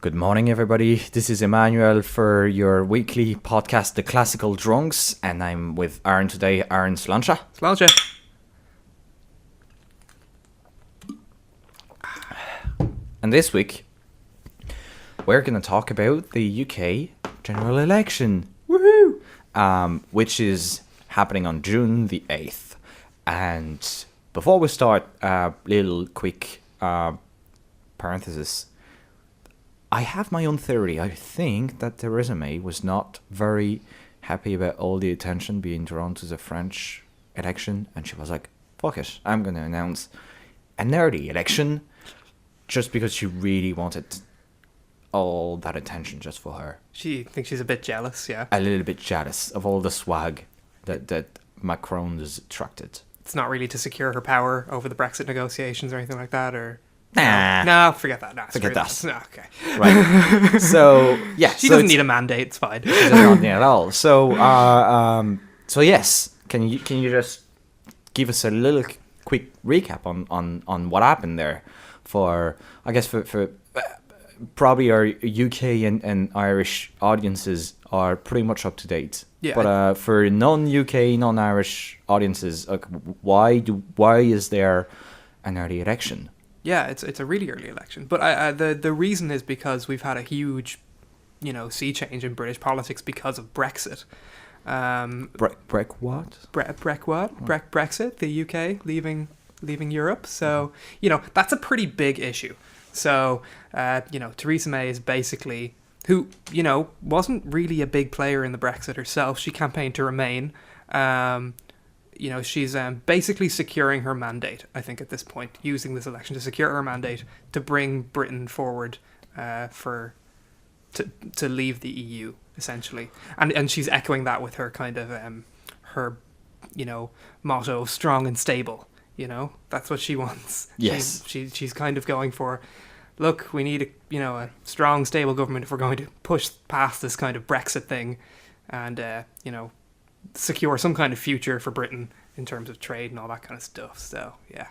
Good morning, everybody. This is Emmanuel for your weekly podcast, The Classical Drunks, and I'm with Aaron today. Aaron Sláinte. Sláinte. And this week, we're going to talk about the UK general election. Woohoo! Which is happening on June the 8th. And before we start, little quick parenthesis. I have my own theory. I think that Terrorism was not very happy about all the attention being drawn to the French election. And she was like, fuck it, I'm going to announce a nerdy election just because she really wanted all that attention just for her. She thinks she's a bit jealous, yeah. A little bit jealous of all the swag that Macron has attracted. It's not really to secure her power over the Brexit negotiations or anything like that, or... Nah. No, forget that. Nah, Forget that. No, okay. Right. So, yeah. She doesn't need a mandate, it's fine. She doesn't not need at all. So, yes. Can you just give us a little quick recap on what happened there for probably our UK and Irish audiences are pretty much up to date. Yeah. But for non-UK, non-Irish audiences, why is there an early election? Yeah, it's a really early election. But the reason is because we've had a huge, sea change in British politics because of Brexit. Brexit, the UK leaving Europe. So, that's a pretty big issue. So, Theresa May is basically, who, wasn't really a big player in the Brexit herself. She campaigned to remain. She's basically securing her mandate, I think, at this point, using this election to secure her mandate to bring Britain forward to leave the EU, essentially. And she's echoing that with her kind of, her motto of strong and stable, That's what she wants. Yes. She's kind of going for, look, we need a strong, stable government if we're going to push past this kind of Brexit thing and, secure some kind of future for Britain in terms of trade and all that kind of stuff. So yeah,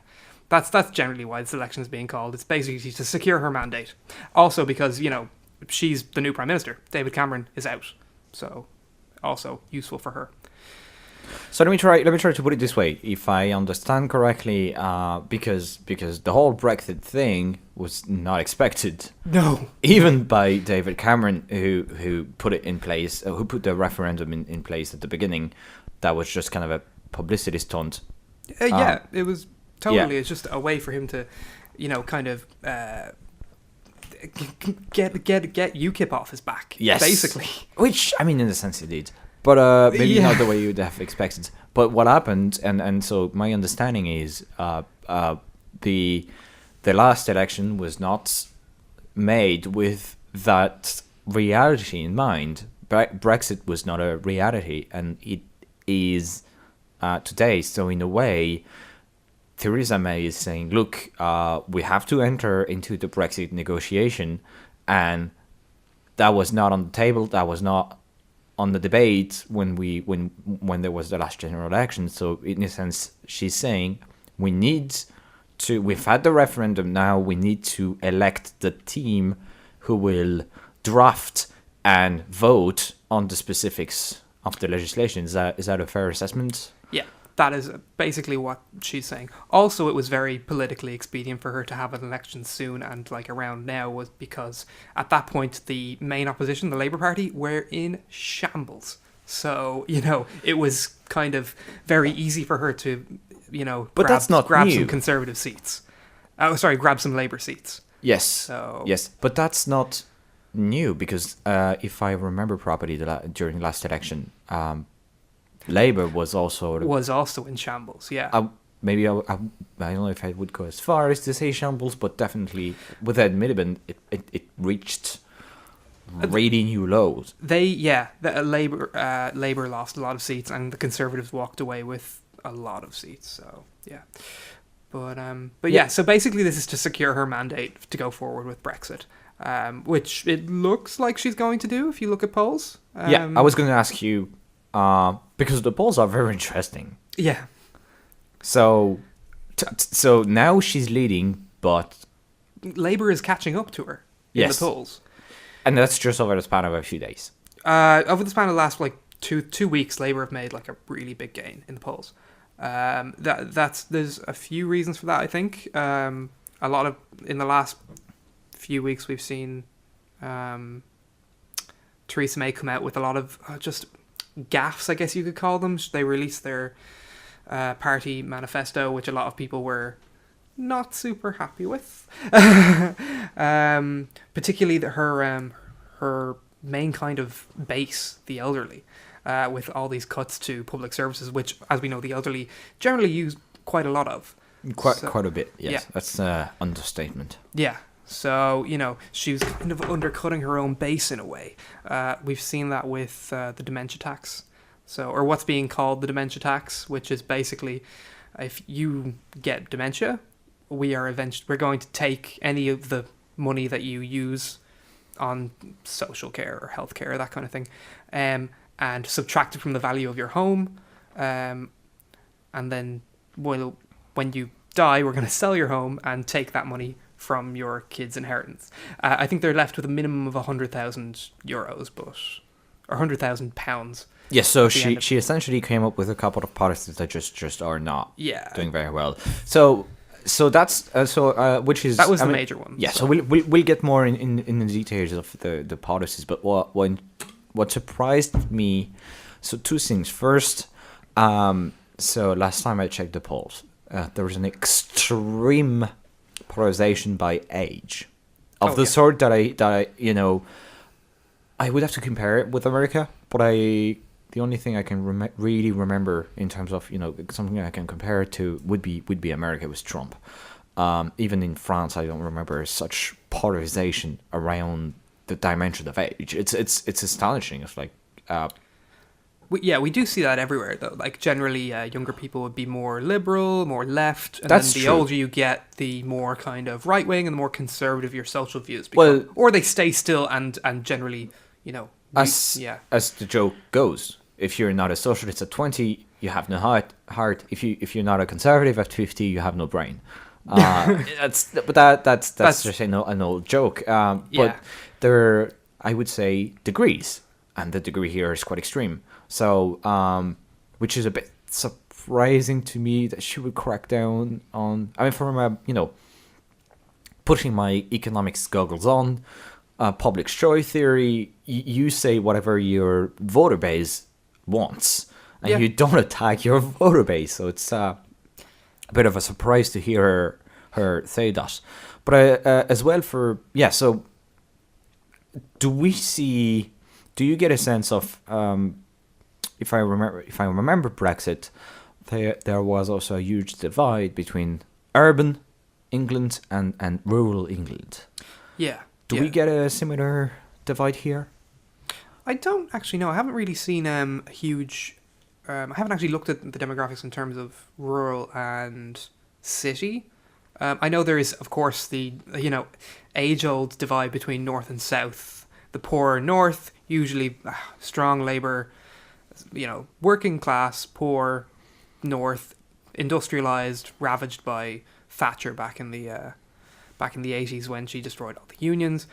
that's generally why this election is being called. It's basically to secure her mandate. Also because she's the new Prime Minister. David Cameron is out, so also useful for her. So let me try to put it this way. If I understand correctly, because the whole Brexit thing was not expected. No. Even by David Cameron, who put it in place, who put the referendum in place at the beginning, that was just kind of a publicity stunt. Yeah, it was totally. Yeah. It's just a way for him to, kind of get UKIP off his back. Yes. Basically. Which, I mean, in a sense, he did. But maybe Yeah. not the way you'd have expected. But what happened, and so my understanding is the last election was not made with that reality in mind. Brexit was not a reality, and it is today. So in a way, Theresa May is saying, look, we have to enter into the Brexit negotiation, and that was not on the table. That was not on the debate when there was the last general election. So in a sense, she's saying we've had the referendum, now we need to elect the team who will draft and vote on the specifics of the legislation. Is that a fair assessment? Yeah, that is basically what she's saying. Also, it was very politically expedient for her to have an election soon and around now, was because at that point the main opposition, the Labour Party, were in shambles. So, it was kind of very easy for her to, But that's not grab new. Some Conservative seats. Grab some Labour seats. Yes, but that's not new because if I remember properly, during the last election, Labour was also in shambles. Yeah. Maybe I don't know if I would go as far as to say shambles, but definitely with Ed Miliband, it reached really new lows. Labour lost a lot of seats, and the Conservatives walked away with a lot of seats. So yeah. But yeah, so basically this is to secure her mandate to go forward with Brexit, which it looks like she's going to do if you look at polls. Yeah, I was going to ask you, because the polls are very interesting. Yeah. So now she's leading, but Labour is catching up to her in the polls. And that's just over the span of a few days. Over the span of the last like two weeks, Labour have made like a really big gain in the polls. There's a few reasons for that. I think a lot of in the last few weeks we've seen Theresa May come out with a lot of just gaffes, I guess you could call them. They released their party manifesto, which a lot of people were not super happy with. Particularly her main kind of base, the elderly, with all these cuts to public services, which, as we know, the elderly generally use quite a lot of. Quite a bit, yes. Yeah. That's understatement. Yeah. So, she was kind of undercutting her own base in a way. We've seen that with the dementia tax. Or what's being called the dementia tax, which is basically if you get dementia, we're going to take any of the money that you use on social care or health care, that kind of thing, and subtract it from the value of your home. And then when you die, we're going to sell your home and take that money from your kids' inheritance. I think they're left with a minimum of €100,000, or £100,000. Yes, so she essentially came up with a couple of policies that just are not doing very well. So that's which is that was the major one. Yeah, so we'll get more in the details of the policies. But what surprised me, so two things. First, so last time I checked the polls, there was an extreme polarization by age, of the sort that I I would have to compare it with America, but the only thing I can really remember in terms of something I can compare it to would be America, was Trump. Even in France, I don't remember such polarization around the dimension of age. It's astonishing. It's like we do see that everywhere though. Like generally, younger people would be more liberal, more left, and That's then the true. older you get, the more kind of right wing and the more conservative your social views become. Or they stay still and generally, as the joke goes, if you're not a socialist at 20, you have no heart. If you're not a conservative at 50, you have no brain. That's just an old joke. But there are, I would say, degrees, and the degree here is quite extreme. So, which is a bit surprising to me that she would crack down on. I mean, from putting my economics goggles on, public choice theory, you say whatever your voter base wants, and you don't attack your voter base. So it's a bit of a surprise to hear her say that. But as well so do you get a sense of, if I remember Brexit, there was also a huge divide between urban England and rural England. Yeah. Do we get a similar divide here? I don't actually know. I haven't really seen a huge. I haven't actually looked at the demographics in terms of rural and city. I know there is, of course, the age-old divide between north and south. The poor north, usually strong labour, working class, poor north, industrialised, ravaged by Thatcher back in the 80s when she destroyed all the unions.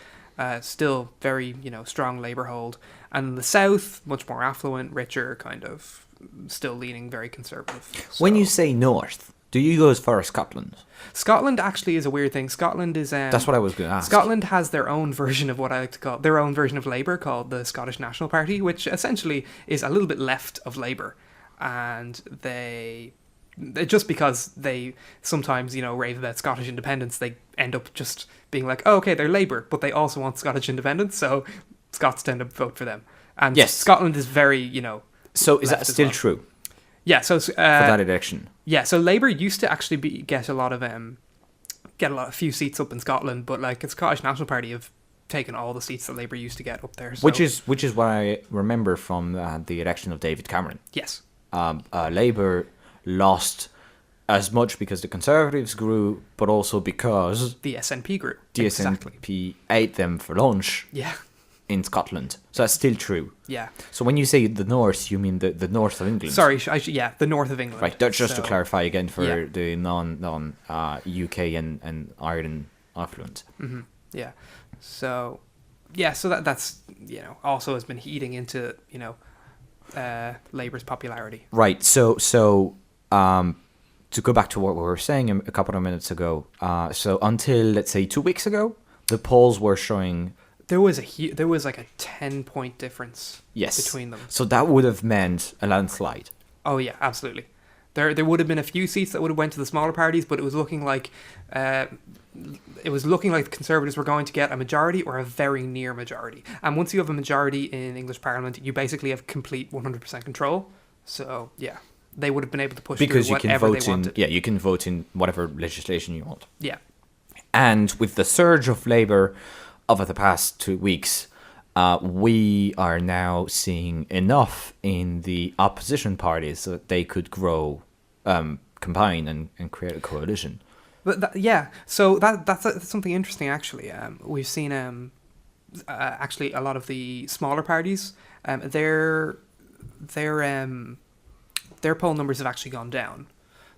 Still very, strong labour hold. And the south, much more affluent, richer, kind of still leaning very conservative. So, when you say north, do you go as far as Scotland? Scotland actually is a weird thing. Scotland is... That's what I was going to ask. Scotland has their own version of what I like to call... their own version of Labour called the Scottish National Party, which essentially is a little bit left of Labour. And they... just because they sometimes, rave about Scottish independence, they end up just being like, oh, okay, they're Labour, but they also want Scottish independence, so Scots tend to vote for them. And yes. Scotland is very, So is that still true? Yeah, so... for that election? Yeah, so Labour used to actually get a few seats up in Scotland, but like the Scottish National Party have taken all the seats that Labour used to get up there. So. Which is what I remember from the election of David Cameron. Yes. Labour lost as much because the Conservatives grew, but also because the SNP grew. The SNP ate them for lunch. Yeah. In Scotland. So that's still true. Yeah. So when you say the north, you mean the north of England? Sorry, the north of England. Right, just to clarify again for the non UK and Ireland affluent. Mm-hmm. Yeah. So yeah, so that's also has been eating into Labour's popularity. Right. So to go back to what we were saying a couple of minutes ago, so until let's say 2 weeks ago, the polls were showing There was like a 10-point difference yes between them. So that would have meant a landslide. Oh yeah, absolutely. There would have been a few seats that would have went to the smaller parties, but it was looking like the Conservatives were going to get a majority or a very near majority. And once you have a majority in English Parliament, you basically have complete 100% control. So yeah, they would have been able to push Because through you can whatever vote they wanted. you can vote in whatever legislation you want. Yeah. And with the surge of Labour over the past 2 weeks, we are now seeing enough in the opposition parties so that they could grow, combine and create a coalition. But so that's something interesting actually. We've seen actually a lot of the smaller parties, their poll numbers have actually gone down.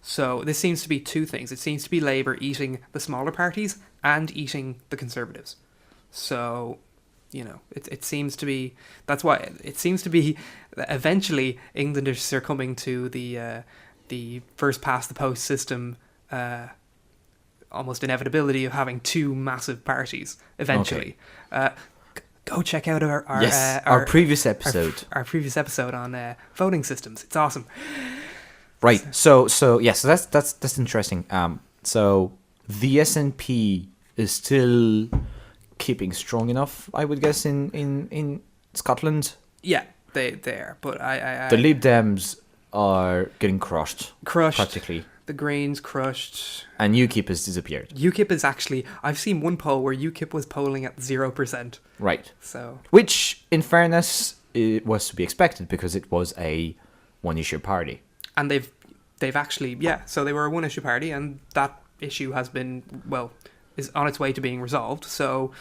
So this seems to be two things. It seems to be Labour eating the smaller parties and eating the Conservatives. So, it seems to be, that's why it seems to be eventually Englanders are coming to the first past the post system, almost inevitability of having two massive parties eventually. Okay. Go check out our previous episode. Our previous episode on voting systems. It's awesome. Right. So that's interesting. So the SNP is still keeping strong enough, I would guess, in Scotland. Yeah, they are. But the Lib Dems are getting crushed practically. The Greens crushed. And UKIP has disappeared. UKIP is actually, I've seen one poll where UKIP was polling at 0%. Right. So, which, in fairness, it was to be expected because it was a one-issue party. And they've actually, so they were a one-issue party, and that issue has been, is on its way to being resolved. So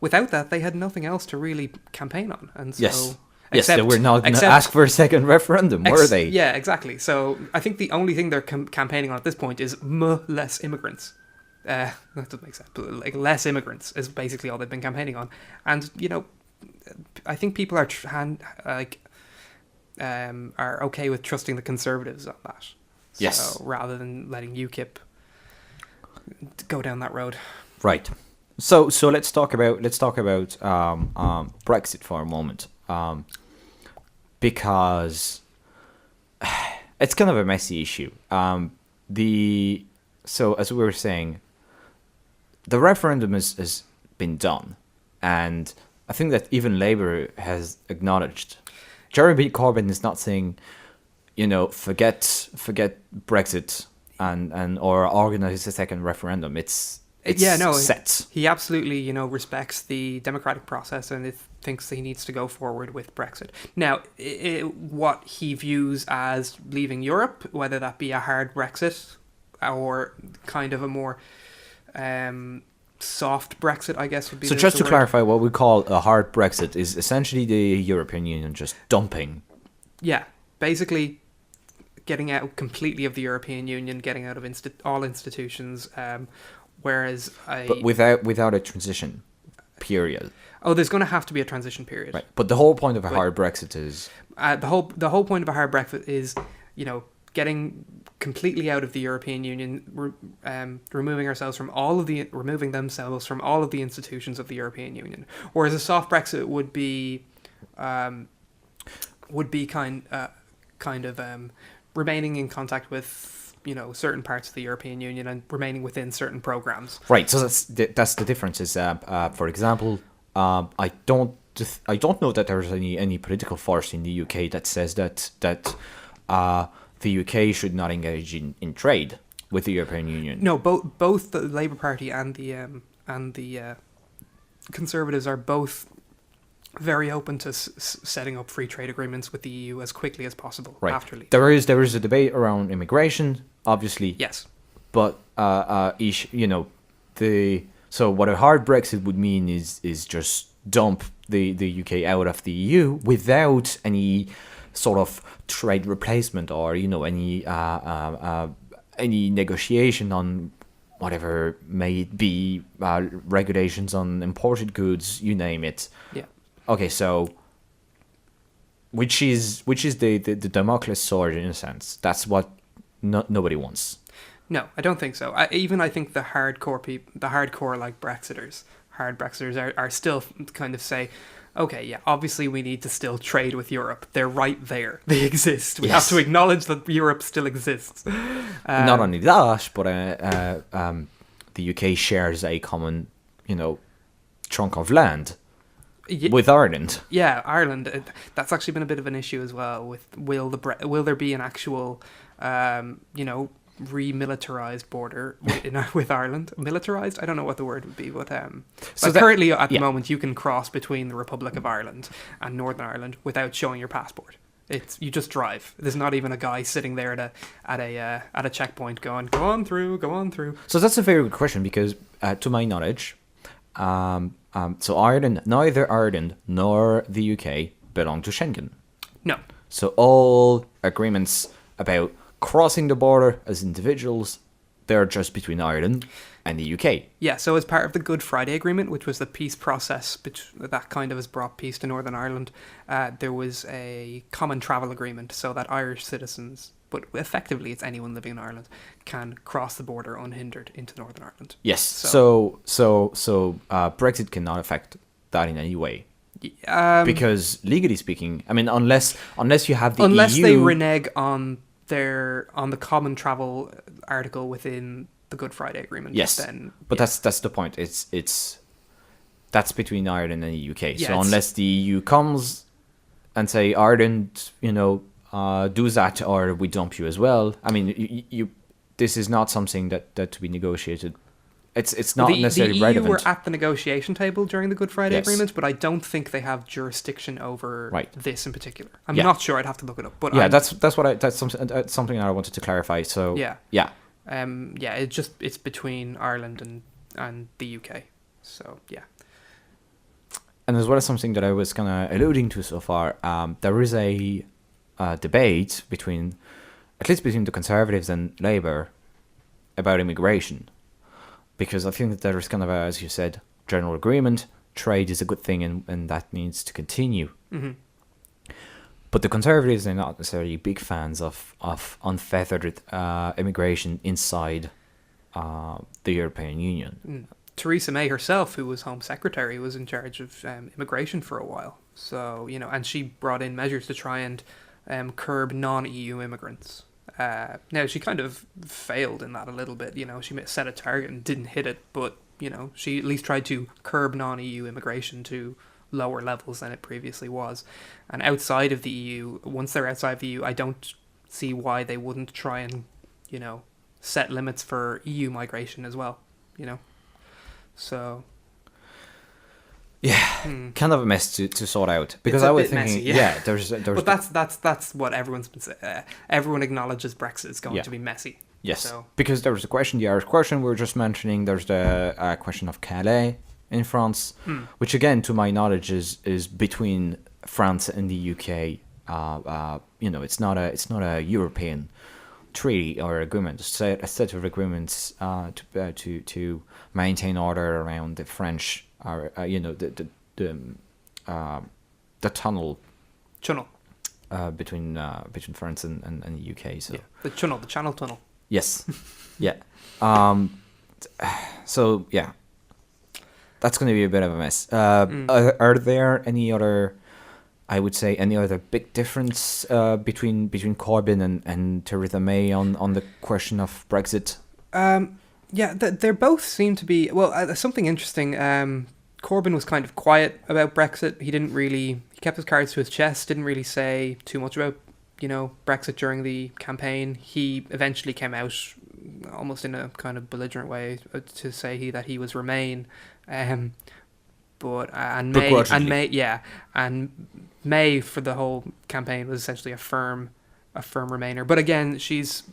without that, they had nothing else to really campaign on. And so, yes, they were not going to ask for a second referendum, were they? Yeah, exactly. So I think the only thing they're campaigning on at this point is less immigrants. That doesn't make sense, but like less immigrants is basically all they've been campaigning on. And I think people are are okay with trusting the Conservatives on that. Yes. So rather than letting UKIP go down that road. Right. So let's talk about Brexit for a moment, because it's kind of a messy issue. So as we were saying, the referendum has been done, and I think that even Labour has acknowledged. Jeremy Corbyn is not saying, forget Brexit and or organize a second referendum. It's set. He absolutely respects the democratic process and thinks that he needs to go forward with Brexit. Now, what he views as leaving Europe, whether that be a hard Brexit or kind of a more soft Brexit, I guess would be. So just to clarify, what we call a hard Brexit is essentially the European Union just dumping. Yeah, basically getting out completely of the European Union, getting out of all institutions, whereas but without a transition period. Oh, there's going to have to be a transition period. Right, but the whole point of a hard Brexit is the whole point of a hard Brexit is getting completely out of the European Union, removing themselves from all of the institutions of the European Union. Whereas a soft Brexit would be kind of remaining in contact with certain parts of the European Union and remaining within certain programs. Right. So that's the difference. Is for example, I don't know that there's any political force in the UK that says that the UK should not engage in trade with the European Union. No, both the Labour Party and the Conservatives are both very open to setting up free trade agreements with the EU as quickly as possible after leaving. There is a debate around immigration, obviously. Yes. But so what a hard Brexit would mean is just dump the UK out of the EU without any sort of trade replacement or any negotiation on whatever may it be, regulations on imported goods, you name it. Yeah. Okay, so which is the Damocles sword in a sense. That's what nobody wants. No, I don't think so. I think the hardcore like hard Brexiters are still kind of say, okay, yeah, obviously we need to still trade with Europe. They're right there. They exist. We have to acknowledge that Europe still exists. Not only that, but the UK shares a common, chunk of land with Ireland. Yeah, Ireland. That's actually been a bit of an issue as well. With will there be an actual, remilitarized border with Ireland? Militarized? I don't know what the word would be, but currently at the moment you can cross between the Republic of Ireland and Northern Ireland without showing your passport. You just drive. There's not even a guy sitting there at a checkpoint going, go on through. So that's a very good question because, to my knowledge, so Ireland, neither Ireland nor the UK belong to Schengen. No. So all agreements about crossing the border as individuals, they're just between Ireland and the UK. Yeah, so as part of the Good Friday Agreement, which was the peace process that kind of has brought peace to Northern Ireland, there was a common travel agreement so that Irish citizens, but effectively it's anyone living in Ireland, can cross the border unhindered into Northern Ireland. Yes, so Brexit cannot affect that in any way. Because legally speaking, I mean, unless you have the EU... they renege on the common travel article within the Good Friday Agreement. Yes, then, but that's the point. That's between Ireland and the UK. Yeah, so unless the EU comes and say Ireland, do that or we dump you as well. I mean, this is not something that to be negotiated. It's not necessarily the EU relevant. were at the negotiation table during the Good Friday Agreement, but I don't think they have jurisdiction over this in particular. I'm not sure. I'd have to look it up. But that's something I wanted to clarify. So it's between Ireland and the UK. So yeah. And as well as something that I was kind of alluding to so far, there is a debate between the Conservatives and Labour about immigration. Because I think that there is kind of as you said, general agreement. Trade is a good thing and that needs to continue. Mm-hmm. But the Conservatives are not necessarily big fans of unfettered immigration inside the European Union. Theresa May herself, who was Home Secretary, was in charge of immigration for a while. So, and she brought in measures to try and curb non-EU immigrants. Now, she kind of failed in that a little bit. She set a target and didn't hit it, but, she at least tried to curb non-EU immigration to lower levels than it previously was. And outside of the EU, once they're outside of the EU, I don't see why they wouldn't try and, set limits for EU migration as well, So... Yeah, kind of a mess to sort out because I was thinking, messy, there's. But that's what everyone's been saying. Everyone acknowledges Brexit is going to be messy. Yes, so. Because there was the Irish question we were just mentioning. There's the question of Calais in France, which again, to my knowledge, is between France and the UK. It's not a European treaty or agreement. It's a set of agreements to maintain order around the French. The tunnel between France and the UK. So the Channel Tunnel. Yes, yeah. So yeah, that's going to be a bit of a mess. Are there any other? I would say any other big difference between Corbyn and Theresa May on the question of Brexit? Yeah, they both seem to be... Well, something interesting. Corbyn was kind of quiet about Brexit. He kept his cards to his chest, didn't really say too much about, Brexit during the campaign. He eventually came out almost in a kind of belligerent way to say that he was Remain. And May for the whole campaign was essentially a firm Remainer. But again, she's...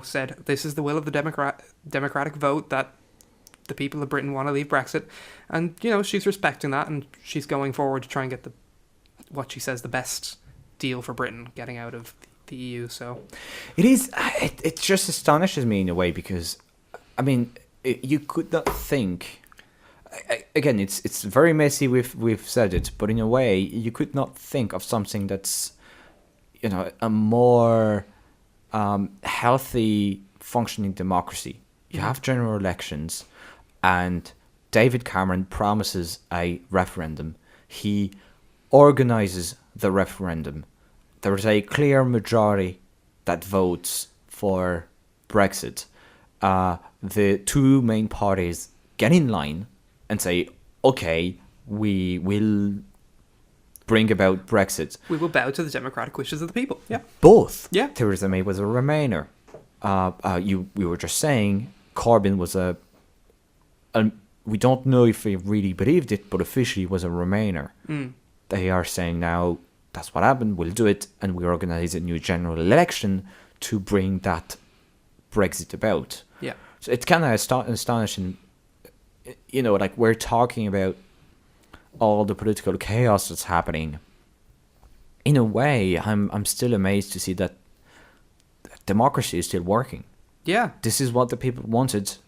said this is the will of the democratic vote that the people of Britain want to leave Brexit, and she's respecting that, and she's going forward to try and get what she says the best deal for Britain getting out of the EU. So it is. It just astonishes me in a way because, I mean, you could not think. Again, it's very messy. We've said it, but in a way, you could not think of something that's, a more healthy functioning democracy. You have general elections, and David Cameron promises a referendum. He organizes the referendum. There is a clear majority that votes for Brexit. The two main parties get in line and say, okay, we will bring about Brexit. We will bow to the democratic wishes of the people. Yeah. Both. Yeah. Theresa May was a Remainer. We were just saying Corbyn was a we don't know if he really believed it, but officially was a Remainer. They are saying now that's what happened, we'll do it, and we organise a new general election to bring that Brexit about. Yeah. So it's kind of astonishing, like we're talking about all the political chaos that's happening. In a way, I'm still amazed to see that democracy is still working. Yeah. This is what the people wanted,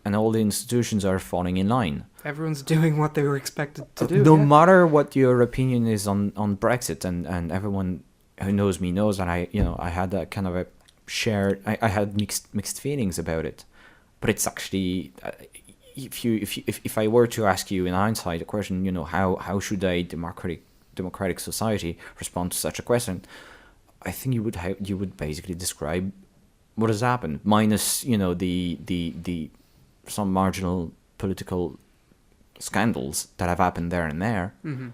and all the institutions are falling in line. Everyone's doing what they were expected to do. No matter what your opinion is on Brexit, and everyone who knows me knows that I had that kind of a shared. I had mixed feelings about it, but it's actually if I were to ask you in hindsight a question, how should a democratic society respond to such a question, I think you would basically describe what has happened, minus the some marginal political scandals that have happened there and there. Mm-hmm.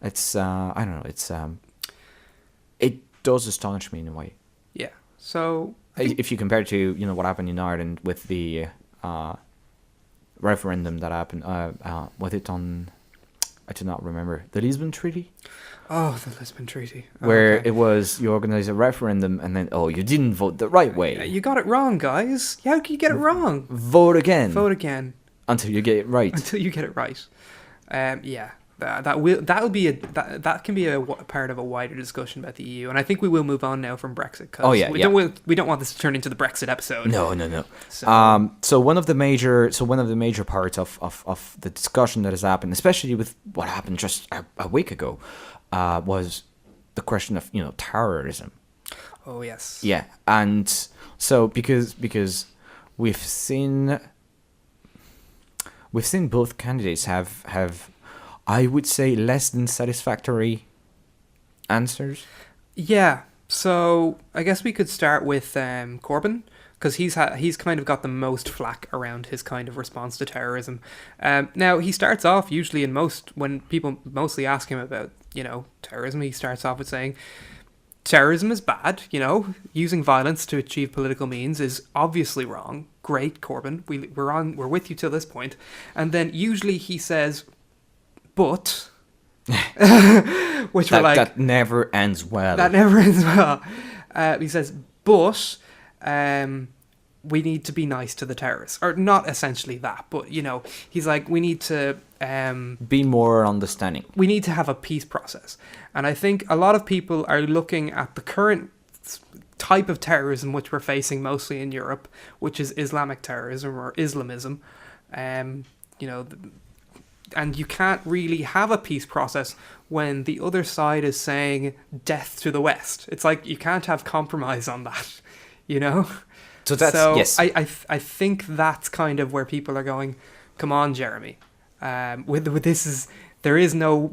It's I don't know. It's it does astonish me in a way. Yeah. So if you compare it to what happened in Ireland with the referendum that happened, was it on? I do not remember, the Lisbon Treaty. Oh, the Lisbon Treaty. Where okay. it was, you organise a referendum and then, you didn't vote the right way. You got it wrong, guys. How can you get it wrong? Vote again. Vote again. Until you get it right. Until you get it right. Yeah. That can be a part of a wider discussion about the EU, and I think we will move on now from Brexit. We don't want this to turn into the Brexit episode. No. So one of the major parts of the discussion that has happened, especially with what happened just a week ago, was the question of terrorism. Oh yes. Yeah, and so because we've seen both candidates have I would say less than satisfactory answers. Yeah. So I guess we could start with Corbyn, because he's kind of got the most flack around his kind of response to terrorism. Now he starts off usually when people mostly ask him about terrorism, he starts off with saying terrorism is bad. Using violence to achieve political means is obviously wrong. Great, Corbyn. We're with you till this point, and then usually he says, but, which that never ends well. That never ends well. He says, but we need to be nice to the terrorists. Or not essentially that, but, he's like, we need to... be more understanding. We need to have a peace process. And I think a lot of people are looking at the current type of terrorism which we're facing mostly in Europe, which is Islamic terrorism or Islamism. And you can't really have a peace process when the other side is saying death to the West. It's like you can't have compromise on that, So yes. I think that's kind of where people are going. Come on, Jeremy. We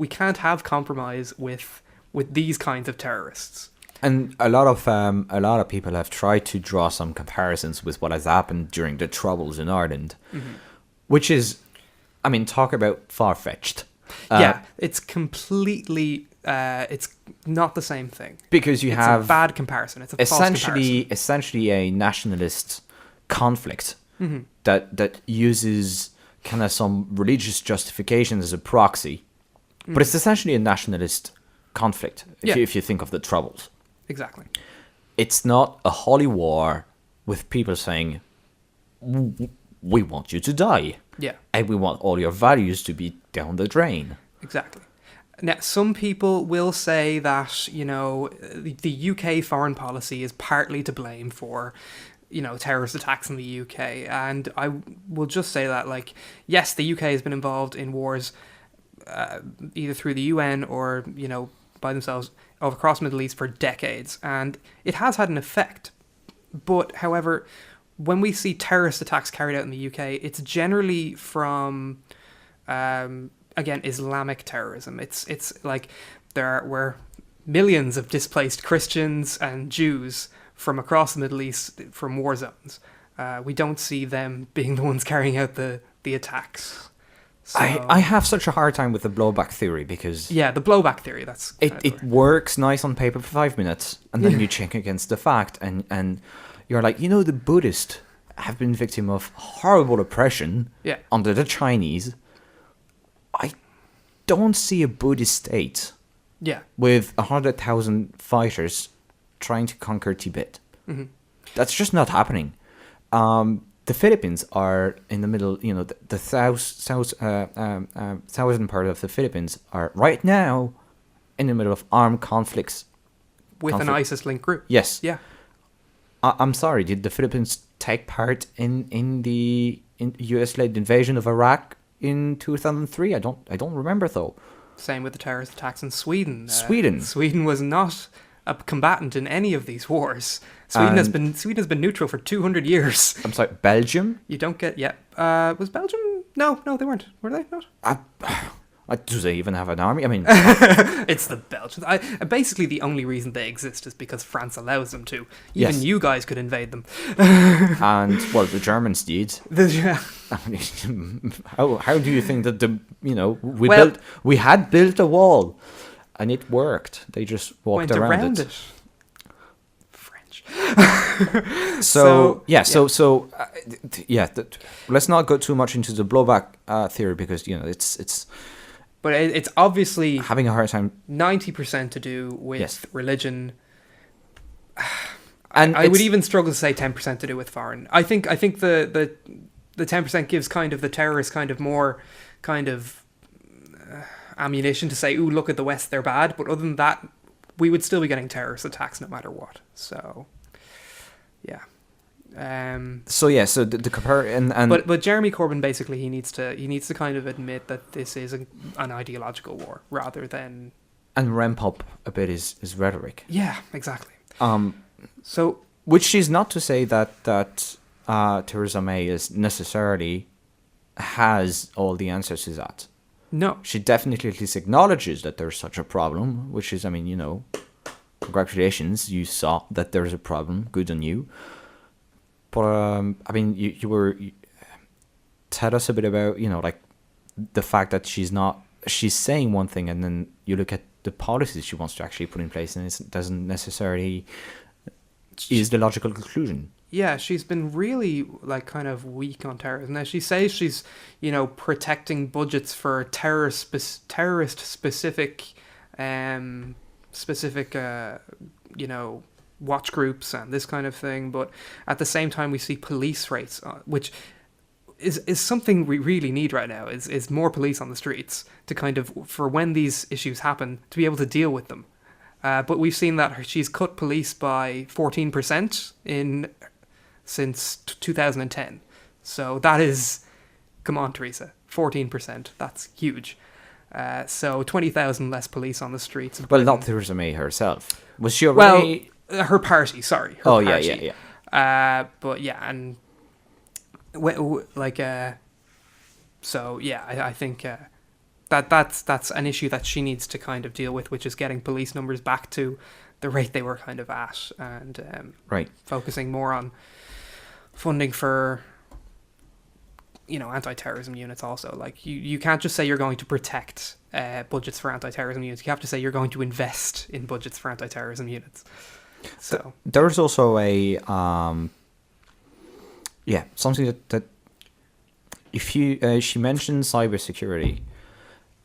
can't have compromise with these kinds of terrorists. And a lot of people have tried to draw some comparisons with what has happened during the Troubles in Ireland, which is. Talk about far-fetched. It's completely... it's not the same thing. Because it's a bad comparison. It's a false comparison. Essentially a nationalist conflict that uses kind of some religious justification as a proxy. But it's essentially a nationalist conflict, if you think of the Troubles. Exactly. It's not a holy war with people saying, we want you to die. Yeah. And we want all your values to be down the drain. Exactly. Now, some people will say that, the UK foreign policy is partly to blame for, terrorist attacks in the UK. And I will just say that, like, yes, the UK has been involved in wars either through the UN or, by themselves across the Middle East for decades. And it has had an effect. But, however, when we see terrorist attacks carried out in the UK, it's generally from, again, Islamic terrorism. It's like there were millions of displaced Christians and Jews from across the Middle East from war zones. We don't see them being the ones carrying out the attacks. So, I have such a hard time with the blowback theory because the blowback theory, that's it works nice on paper for 5 minutes, and then you check against the fact, and you're like, the Buddhists have been victim of horrible oppression under the Chinese. I don't see a Buddhist state with 100,000 fighters trying to conquer Tibet. Mm-hmm. That's just not happening. The Philippines are in the middle, the southern part of the Philippines are right now in the middle of armed conflicts. With an ISIS-linked group. Yes. Yeah. I'm sorry, did the Philippines take part in the US-led invasion of Iraq in 2003? I don't remember, though. Same with the terrorist attacks in Sweden. Sweden was not a combatant in any of these wars. Sweden has been neutral for 200 years. I'm sorry, Belgium? You don't get was Belgium? No, they weren't. Were they not? Do they even have an army? I mean, it's the Belgians. Basically, the only reason they exist is because France allows them to. Even Yes. you guys could invade them. and well, the Germans did. Yeah. I mean, how do you think that Well- we had built a wall, and it worked? They just walked Went around it. French. Let's not go too much into the blowback theory because it's But it's obviously having a hard time. 90% to do with Yes. religion. And I would even struggle to say 10% to do with foreign. I think the 10% gives kind of the terrorists kind of more kind of ammunition to say, ooh, look at the West, they're bad. But other than that, we would still be getting terrorist attacks no matter what. So, yeah. So the compare and but Jeremy Corbyn basically he needs to kind of admit that this is an ideological war rather than ramp up a bit his rhetoric. Yeah, exactly. So which is not to say that Theresa May is necessarily has all the answers to that. No, she definitely at least acknowledges that there's such a problem, which is, congratulations, you saw that there's a problem, good on you. But you tell us a bit about the fact that she's saying one thing and then you look at the policies she wants to actually put in place and it doesn't necessarily is the logical conclusion. Yeah, she's been really kind of weak on terrorism. Now she says she's protecting budgets for terrorist specific watch groups and this kind of thing, but at the same time we see police rates, which is something we really need right now, is more police on the streets to kind of, for when these issues happen, to be able to deal with them. But we've seen that she's cut police by 14% since 2010. So that is, come on, Theresa, 14%, that's huge. So 20,000 less police on the streets. Well, not Theresa May herself. Was she already... her party, sorry. Yeah. But yeah, and so yeah, I think that's an issue that she needs to kind of deal with, which is getting police numbers back to the rate they were kind of at, and focusing more on funding for anti-terrorism units also. Like you can't just say you're going to protect budgets for anti-terrorism units. You have to say you're going to invest in budgets for anti-terrorism units. So there's also a something that if you she mentioned cybersecurity,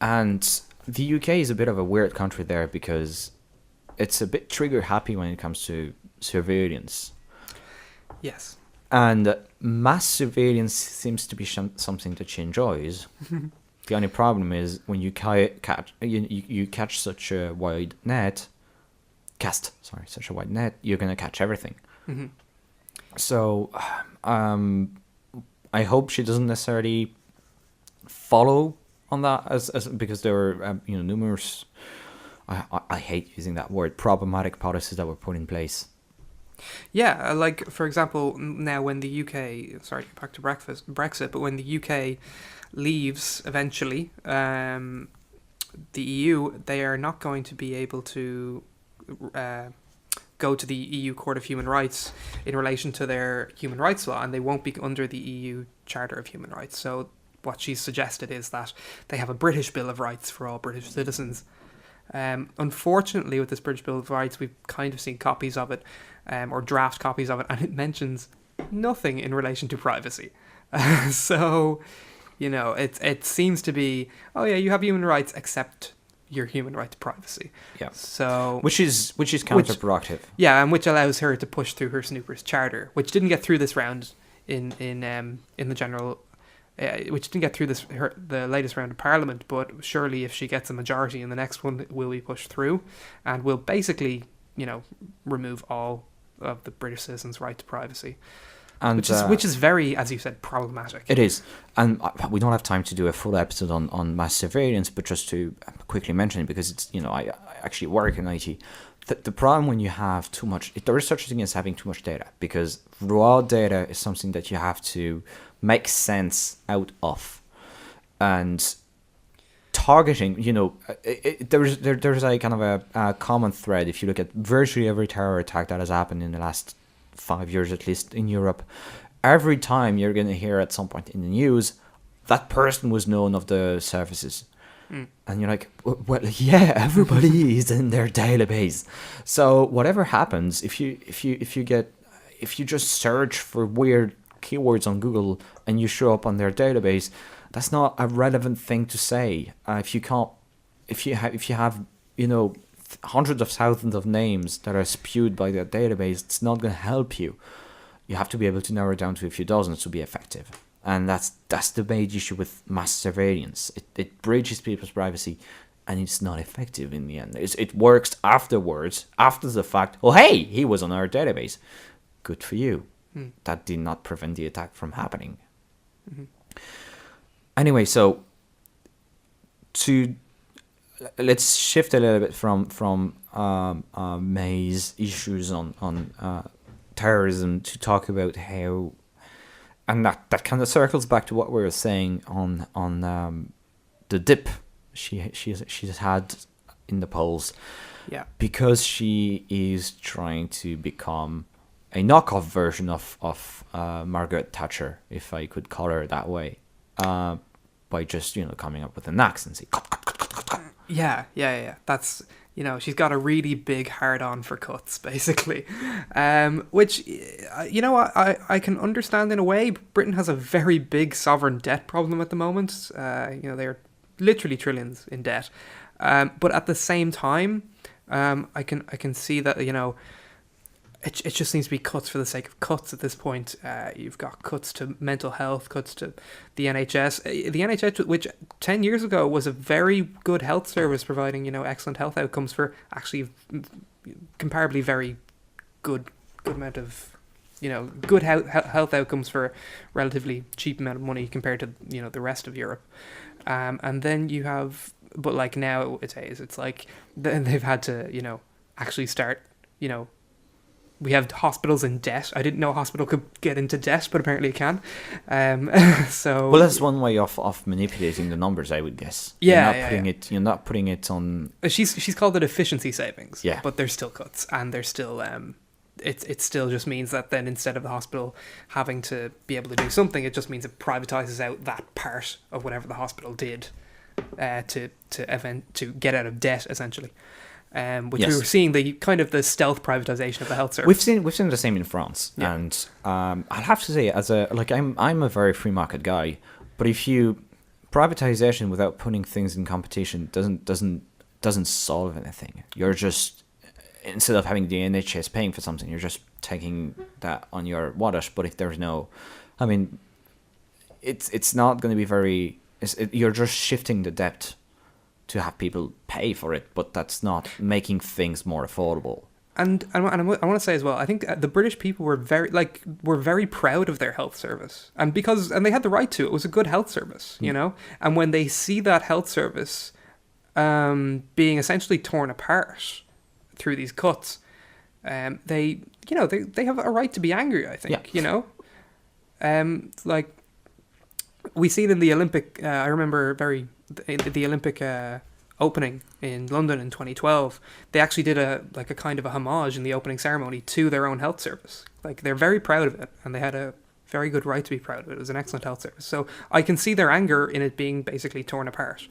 and the UK is a bit of a weird country there because it's a bit trigger happy when it comes to surveillance. Yes. And mass surveillance seems to be something that she enjoys. The only problem is when you catch such a wide net, such a wide net, you're going to catch everything. Mm-hmm. So, um, I hope she doesn't necessarily follow on that as because there were numerous. I hate using that word, problematic policies that were put in place. Yeah, like for example, now when the UK, sorry, to get back to Brexit, but when the UK leaves eventually, the EU, they are not going to be able to go to the EU Court of Human Rights in relation to their human rights law, and they won't be under the EU Charter of Human Rights. So what she's suggested is that they have a British Bill of Rights for all British citizens. Unfortunately, with this British Bill of Rights, we've kind of seen copies of it, or draft copies of it, and it mentions nothing in relation to privacy. So, it seems to be, oh yeah, you have human rights, except your human right to privacy. Yeah. So which is counterproductive. Yeah, and which allows her to push through her snooper's charter, which didn't get through this round in the general. Which didn't get through the latest round of Parliament, but surely if she gets a majority in the next one, it will be pushed through, and will basically, remove all of the British citizens' right to privacy, and which is very, as you said, problematic. It is, and we don't have time to do a full episode on mass surveillance, but just to quickly mention it because it's I actually work in IT. The problem when you have too much, there is such a thing as having too much data, because raw data is something that you have to make sense out of, and targeting, there's a kind of a common thread. If you look at virtually every terror attack that has happened in the last 5 years, at least in Europe, every time you're going to hear at some point in the news that person was known of the services. And you're like, well, yeah, everybody is in their database. So whatever happens, if you just search for weird keywords on Google and you show up on their database, that's not a relevant thing to say. If you have hundreds of thousands of names that are spewed by their database, it's not going to help you. You have to be able to narrow it down to a few dozens to be effective. And that's the major issue with mass surveillance. It breaches people's privacy, and it's not effective in the end. It works afterwards, after the fact. Oh, hey, he was on our database. Good for you. That did not prevent the attack from happening. Mm-hmm. Anyway, so let's shift a little bit from May's issues on terrorism to talk about how. And that kind of circles back to what we were saying on the dip she's had in the polls. Yeah. Because she is trying to become a knockoff version of Margaret Thatcher, if I could call her that way, by just coming up with an accent. Say, Yeah. That's. She's got a really big hard-on for cuts, basically, which, I can understand in a way. Britain has a very big sovereign debt problem at the moment. They're literally trillions in debt. But at the same time, I can see that, it just seems to be cuts for the sake of cuts at this point. You've got cuts to mental health, cuts to the NHS. The NHS, which 10 years ago was a very good health service, providing excellent health outcomes for actually comparably very good amount of good health outcomes for a relatively cheap amount of money compared to the rest of Europe. And then you have, but like nowadays, it's like they've had to actually start we have hospitals in debt. I didn't know a hospital could get into debt, but apparently it can. So well, that's one way of manipulating the numbers, I would guess. You're not putting it on. She's called it efficiency savings. Yeah. But there's still cuts, and there's still it still just means that then instead of the hospital having to be able to do something, it just means it privatizes out that part of whatever the hospital did to get out of debt, essentially. Which we were seeing the kind of the stealth privatization of the health service. We've seen the same in France, and I'll have to say, I'm a very free market guy, but if you privatization without putting things in competition doesn't solve anything. You're just, instead of having the NHS paying for something, you're just taking that on your wallet. But if there's no, it's not going to be very. You're just shifting the debt to have people pay for it, but that's not making things more affordable. I want to say as well, I think the British people were very proud of their health service, and they had the right to. It was a good health service, you know. And when they see that health service being essentially torn apart through these cuts, they have a right to be angry. I think, you know, like we seen in the Olympic. I remember the Olympic opening in London in 2012, they actually did a kind of a homage in the opening ceremony to their own health service. Like, they're very proud of it, and they had a very good right to be proud of it. It was an excellent health service. So I can see their anger in it being basically torn apart.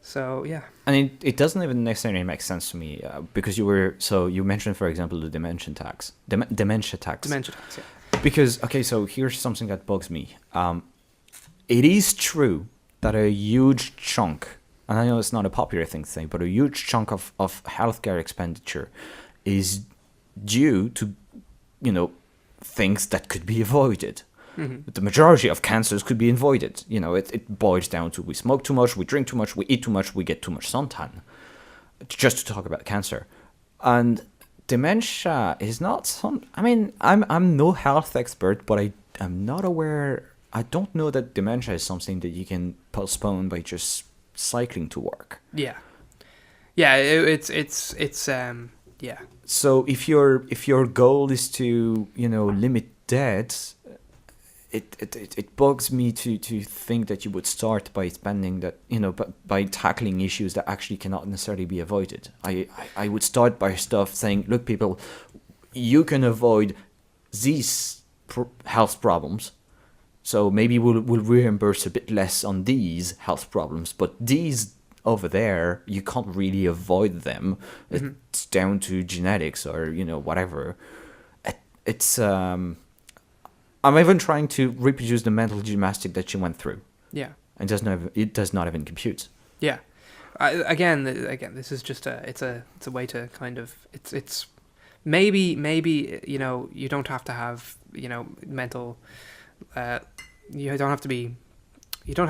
So, yeah. And it doesn't even necessarily make sense to me, because you mentioned, for example, the dementia tax. Dementia tax, yeah. Because, okay, so here's something that bugs me. It is true that a huge chunk, and I know it's not a popular thing to say, but a huge chunk of healthcare expenditure is due to, you know, things that could be avoided. Mm-hmm. The majority of cancers could be avoided. You know, it boils down to we smoke too much, we drink too much, we eat too much, we get too much suntan. Just to talk about cancer. And dementia is not I'm no health expert, but I'm not aware. I don't know that dementia is something that you can postpone by just cycling to work. Yeah. It's yeah. So if your goal is to, you know, limit deaths, it bugs me to think that you would start by spending that, you know, by tackling issues that actually cannot necessarily be avoided. I would start by saying, look, people, you can avoid these health problems. So maybe we'll reimburse a bit less on these health problems, but these over there, you can't really avoid them. Mm-hmm. It's down to genetics or, you know, whatever. I'm even trying to reproduce the mental gymnastic that she went through. Yeah. And it does not even compute. Yeah. Again, this is just it's a way to kind of it's maybe you know, you don't have to have, you know, mental. You don't have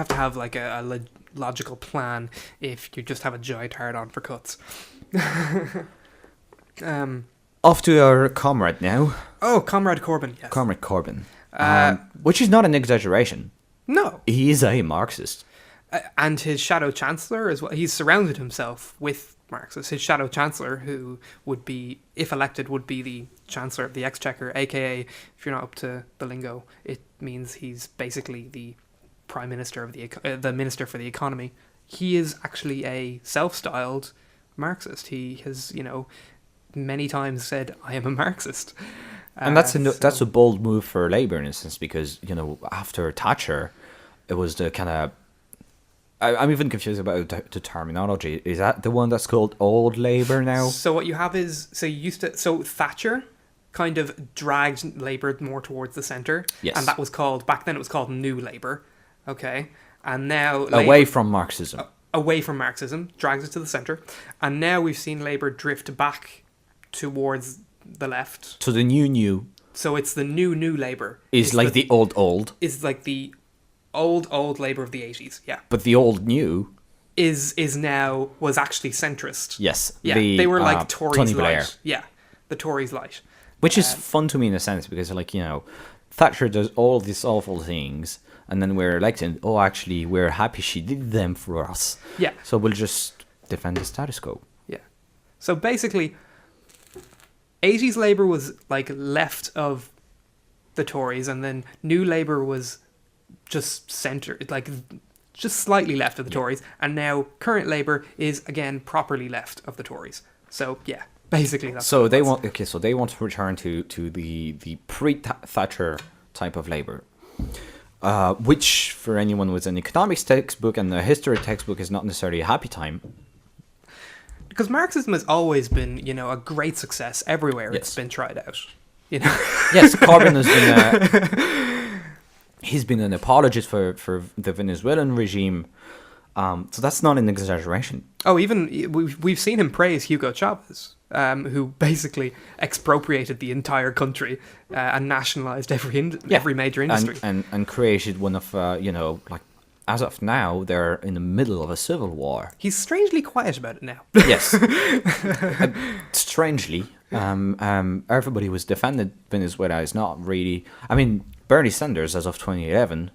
to have like a logical plan if you just have a giant hard on for cuts. Off to our comrade now. Oh, Comrade Corbyn, yes. Comrade Corbyn. Which is not an exaggeration. No. He is a Marxist. And his shadow chancellor as well. He's surrounded himself with Marxists. His shadow chancellor, who would be, if elected, would be the chancellor of the exchequer, aka, if you're not up to the lingo, it means he's basically the prime minister of the minister for the economy. He is actually a self-styled Marxist. He has, you know, many times said, "I am a Marxist." And that's a bold move for Labour in a sense, because, you know, after Thatcher, it was the kind of, I'm even confused about the terminology. Is that the one that's called Old Labour now? So what you have is, so Thatcher kind of dragged Labour more towards the centre. Yes. And that was back then it was called New Labour. Okay. And now away from Marxism. Away from Marxism, drags it to the centre. And now we've seen Labour drift back towards the left. To the new. So it's the new Labour. Is like the old. Is like the old Labour of the 80s, yeah. But the old new was actually centrist. Yes. Yeah, they were like Tories Tony light. Blair. Yeah, the Tories light. Which is fun to me in a sense, because, like, you know, Thatcher does all these awful things, and then we're elected, oh, actually, we're happy she did them for us. Yeah. So we'll just defend the status quo. Yeah. So basically, 80s Labour was like left of the Tories, and then New Labour was just centre, like just slightly left of the Tories, and now current Labour is again properly left of the Tories. So yeah, basically that's so they want. Okay, so they want to return to the pre-Thatcher type of Labour, which for anyone with an economics textbook and a history textbook is not necessarily a happy time. Because Marxism has always been, you know, a great success everywhere it's been tried out. You know. Yes, Corbyn has been. He's been an apologist for the Venezuelan regime, so that's not an exaggeration. Oh, even we've seen him praise Hugo Chavez, who basically expropriated the entire country and nationalized every major industry, and created one of you know, like, as of now they're in the middle of a civil war. He's strangely quiet about it now. Yes, strangely. Everybody was defending Venezuela. It's not really. I mean, Bernie Sanders, as of 2011,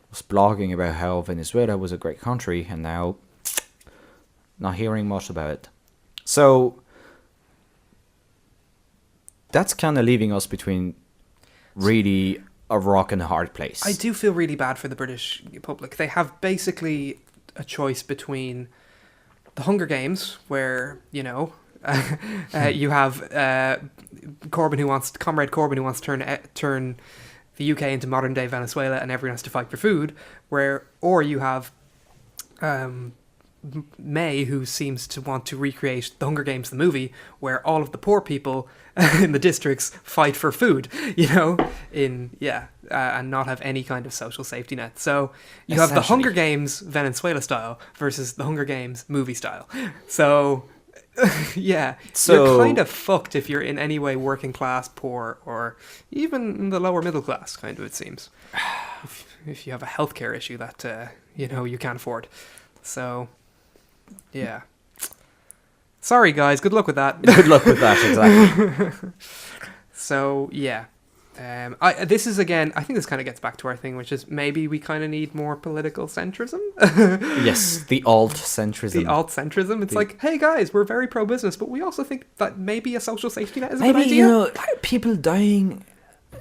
was blogging about how Venezuela was a great country, and now not hearing much about it. So that's kind of leaving us between really a rock and a hard place. I do feel really bad for the British public. They have basically a choice between the Hunger Games, where, you know, you have Comrade Corbyn who wants to turn the UK into modern day Venezuela, and everyone has to fight for food. Or you have May, who seems to want to recreate the Hunger Games, the movie, where all of the poor people in the districts fight for food, you know, and not have any kind of social safety net. So you have the Hunger Games Venezuela style versus the Hunger Games movie style. So yeah, so you're kind of fucked if you're in any way working class, poor, or even in the lower middle class, kind of, it seems. If you have a healthcare issue that you know, you can't afford. So yeah. Sorry guys, good luck with that. Good luck with that, exactly. So yeah. This is, again, I think this kind of gets back to our thing, which is maybe we kind of need more political centrism. Yes, the alt-centrism. The alt-centrism. It's like, hey guys, we're very pro-business, but we also think that maybe a social safety net is a good idea. You know, people dying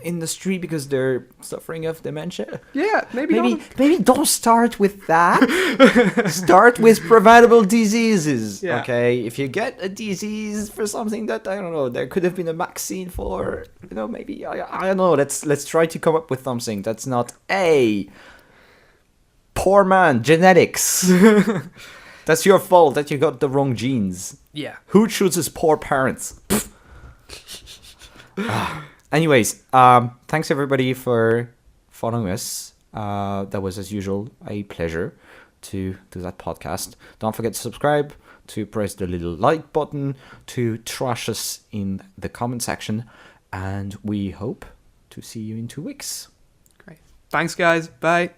in the street because they're suffering of dementia. Yeah, maybe don't start with that. Start with preventable diseases. Yeah. Okay, if you get a disease for something that, I don't know, there could have been a vaccine for, you know, maybe I don't know. Let's try to come up with something that's not poor man genetics. That's your fault that you got the wrong genes. Yeah. Who chooses poor parents? Anyways, thanks everybody for following us. That was, as usual, a pleasure to do that podcast. Don't forget to subscribe, to press the little like button, to trash us in the comment section, and we hope to see you in 2 weeks. Great. Thanks, guys. Bye.